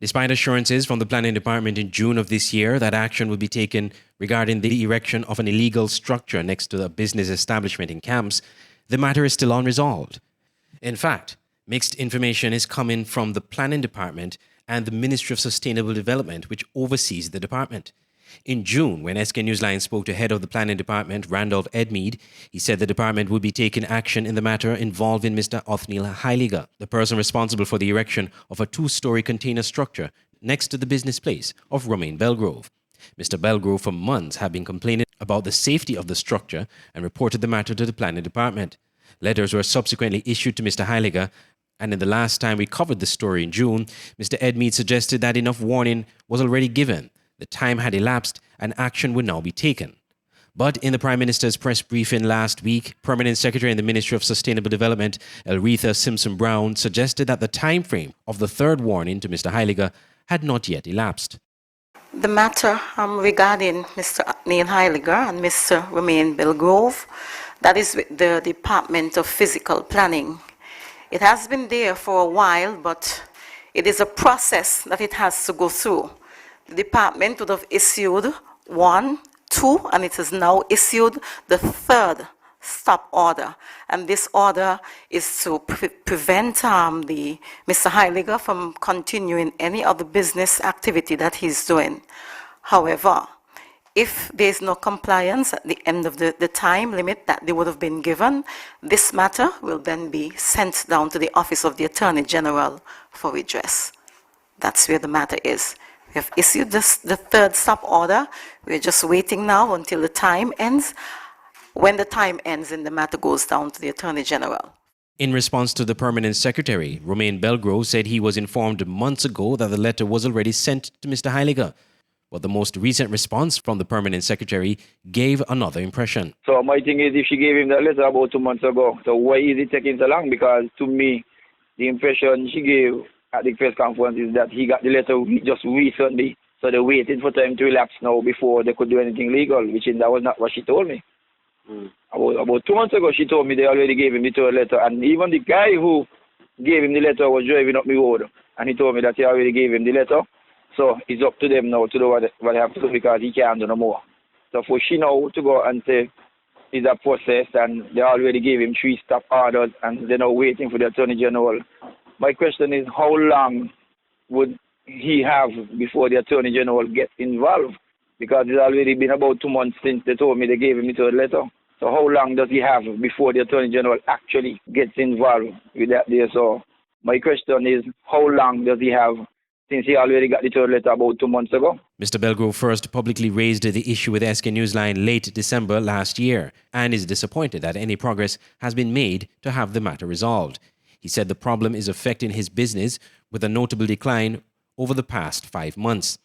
Despite assurances from the Planning Department in June of this year that action would be taken regarding the erection of an illegal structure next to a business establishment in Camps, the matter is still unresolved. In fact, mixed information is coming from the Planning Department and the Ministry of Sustainable Development, which oversees the department. In June, when SK Newsline spoke to head of the Planning Department, Randolph Edmead, he said the department would be taking action in the matter involving Mr. Othniel Heiliger, the person responsible for the erection of a two-story container structure next to the business place of Romain Belgrove. Mr. Belgrove for months had been complaining about the safety of the structure and reported the matter to the Planning Department. Letters were subsequently issued to Mr. Heiliger, and in the last time we covered the story in June, Mr. Edmead suggested that enough warning was already given. The time had elapsed and action would now be taken. But in the Prime Minister's press briefing last week, Permanent Secretary in the Ministry of Sustainable Development, Elretha Simpson-Brown, suggested that the time frame of the third warning to Mr. Heiliger had not yet elapsed. The matter regarding Mr. Othniel Heiliger and Mr. Romain Belgrove, that is with the Department of Physical Planning. It has been there for a while, but it is a process that it has to go through. The department would have issued 1, 2, and it has now issued the third stop order. And this order is to prevent Mr. Heiliger from continuing any other business activity that he's doing. However, if there is no compliance at the end of the time limit that they would have been given, this matter will then be sent down to the Office of the Attorney General for redress. That's where the matter is. We have issued the third stop order. We're just waiting now until the time ends. When the time ends, then the matter goes down to the Attorney General. In response to the Permanent Secretary, Romain Belgrove said he was informed months ago that the letter was already sent to Mr. Heiliger. But the most recent response from the Permanent Secretary gave another impression. So my thing is, if she gave him that letter about 2 months ago, so why is it taking so long? Because to me, the impression she gave at the press conference is that he got the letter just recently. So they waited for time to elapse now before they could do anything legal, which that was not what she told me. About 2 months ago, she told me they already gave him the third letter. And even the guy who gave him the letter was driving up my road. And he told me that he already gave him the letter. So it's up to them now to do what they have to do because he can't do no more. So for she now to go and say it's a process and they already gave him 3 stop orders and they're now waiting for the Attorney General. My question is, how long would he have before the Attorney General gets involved? Because it's already been about 2 months since they told me they gave him the third letter. So how long does he have before the Attorney General actually gets involved with that there? So my question is, how long does he have since he already got the third letter about 2 months ago? Mr. Belgrove first publicly raised the issue with SK Newsline late December last year and is disappointed that any progress has been made to have the matter resolved. He said the problem is affecting his business with a notable decline over the past 5 months.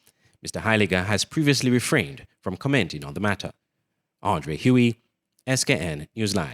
Mr. Heiliger has previously refrained from commenting on the matter. Andre Huey, SKN Newsline.